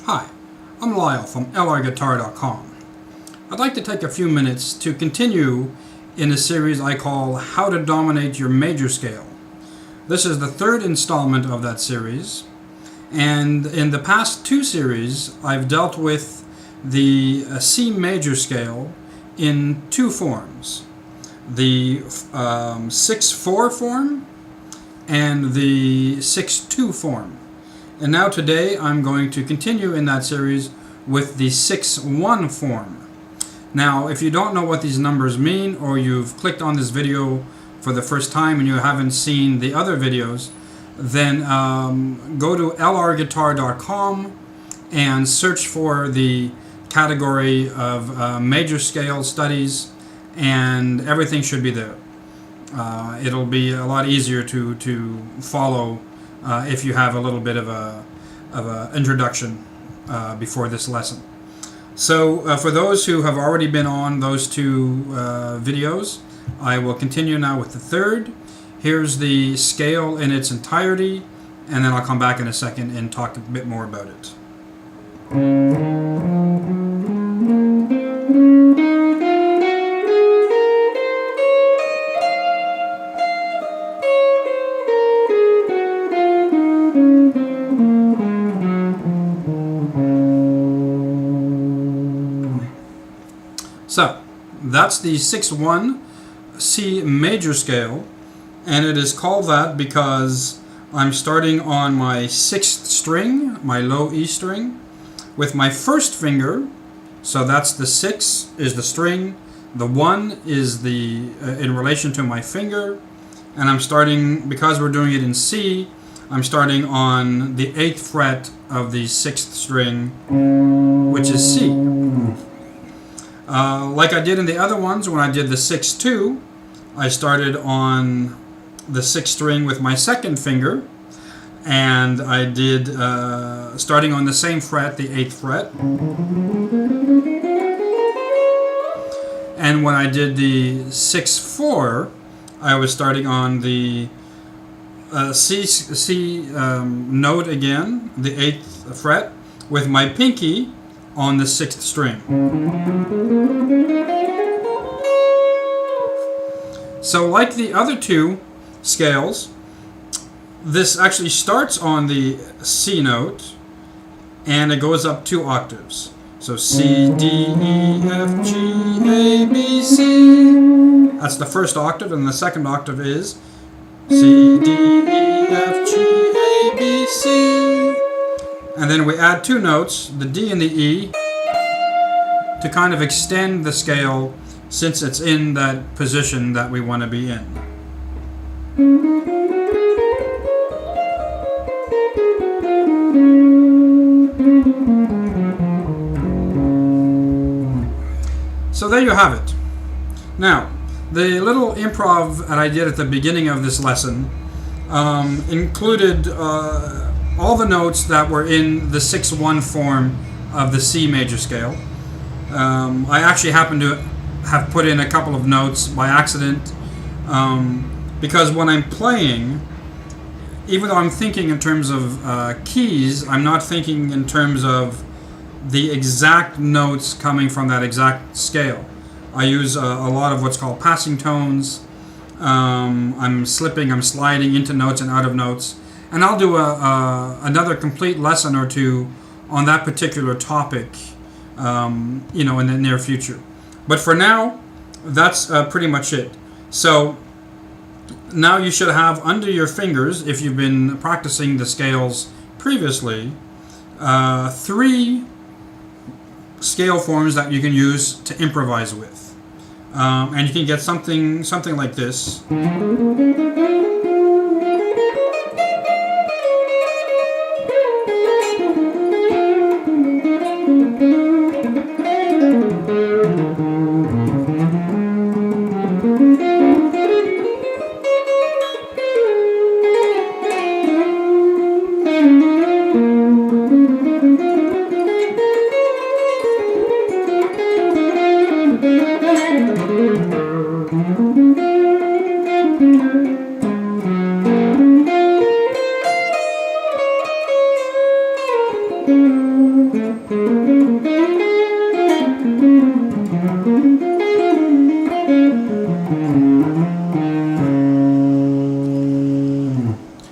Hi, I'm Lyle from lrguitar.com. I'd like to take a few minutes to continue in a series I call How to Dominate Your Major Scale. This is the third installment of that series, and in the past two series I've dealt with the C major scale in two forms. The 6-4 form and the 6-2 form. And now today I'm going to continue in that series with the 6-1 form. Now, if you don't know what these numbers mean, or you've clicked on this video for the first time and you haven't seen the other videos, then go to lrguitar.com and search for the category of major scale studies, and everything should be there. It'll be a lot easier to follow if you have a little bit of a introduction before this lesson. So for those who have already been on those two videos, I will continue now with the third. Here's the scale in its entirety, and then I'll come back in a second and talk a bit more about it. So, that's the 6-1 C major scale, and it is called that because I'm starting on my 6th string, my low E string, with my first finger. So that's the 6 is the string, the 1 is the in relation to my finger, and I'm starting, because we're doing it in C, I'm starting on the 8th fret of the 6th string, which is C. Like I did in the other ones, when I did the 6-2, I started on the 6th string with my second finger, and I did, starting on the same fret, the 8th fret. And when I did the 6-4, I was starting on the C note again, the 8th fret, with my pinky on the 6th string. So like the other two scales, this actually starts on the C note and it goes up 2 octaves. So C, D, E, F, G, A, B, C. That's the first octave, and the second octave is C, D, E, F, G, A, B, C. And then we add 2 notes, the D and the E, to kind of extend the scale since it's in that position that we want to be in. So there you have it. Now, the little improv that I did at the beginning of this lesson included all the notes that were in the 6-1 form of the C major scale. I actually happened to have put in a couple of notes by accident because when I'm playing, even though I'm thinking in terms of keys, I'm not thinking in terms of the exact notes coming from that exact scale. I use a lot of what's called passing tones. I'm slipping, I'm sliding into notes and out of notes. And I'll do another complete lesson or two on that particular topic, in the near future. But for now, that's pretty much it. So now you should have under your fingers, if you've been practicing the scales previously, 3 scale forms that you can use to improvise with. And you can get something like this.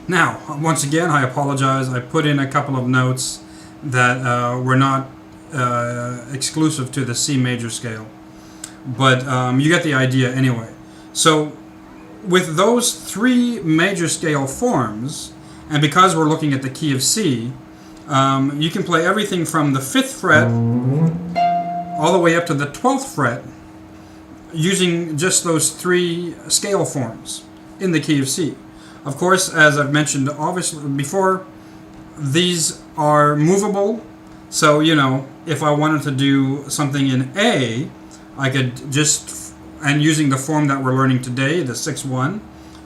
Now, once again, I apologize. I put in a couple of notes that were not exclusive to the C major scale. But you get the idea anyway. So, with those three major scale forms, and because we're looking at the key of C, you can play everything from the 5th fret all the way up to the 12th fret using just those three scale forms in the key of C. Of course, as I've mentioned obviously before, these are movable. So, you know, if I wanted to do something in A, I could just, and using the form that we're learning today, the 6-1,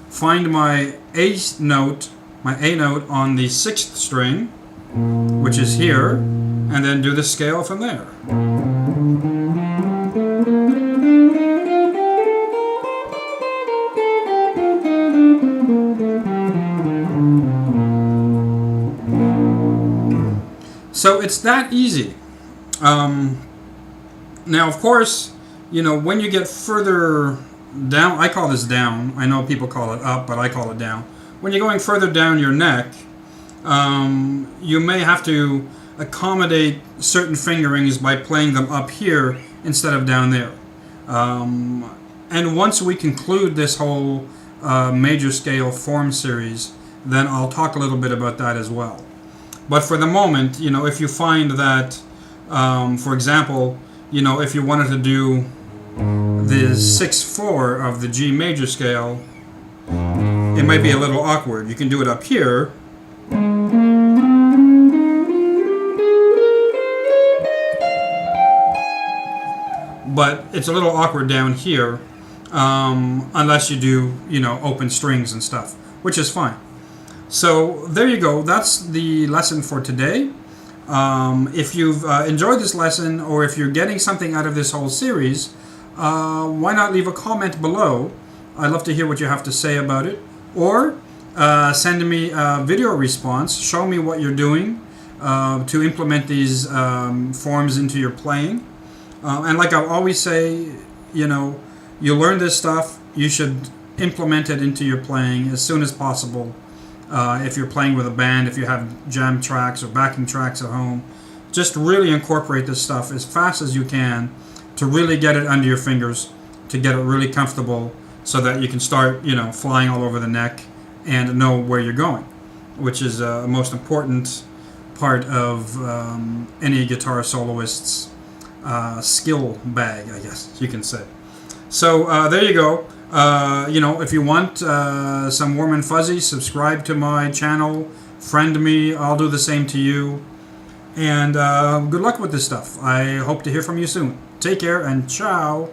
find my A note on the 6th string, which is here, and then do the scale from there. So it's that easy. Now, of course, you know, when you get further down, I call this down. I know people call it up, but I call it down. When you're going further down your neck, you may have to accommodate certain fingerings by playing them up here instead of down there. And once we conclude this whole major scale form series, then I'll talk a little bit about that as well. But for the moment, you know, if you find that, for example, you know, if you wanted to do the 6-4 of the G major scale, it might be a little awkward. You can do it up here. But it's a little awkward down here, unless you do, you know, open strings and stuff, which is fine. So there you go. That's the lesson for today. If you've enjoyed this lesson, or if you're getting something out of this whole series, why not leave a comment below? I'd love to hear what you have to say about it. Or send me a video response. Show me what you're doing to implement these forms into your playing. And like I always say, you know, you learn this stuff, you should implement it into your playing as soon as possible. If you're playing with a band, if you have jam tracks or backing tracks at home, just really incorporate this stuff as fast as you can to really get it under your fingers, to get it really comfortable, so that you can start, you know, flying all over the neck and know where you're going, which is a most important part of any guitar soloist's skill bag, I guess you can say. So there you go. You know, if you want some warm and fuzzy, subscribe to my channel, friend me, I'll do the same to you. And good luck with this stuff. I hope to hear from you soon. Take care and ciao.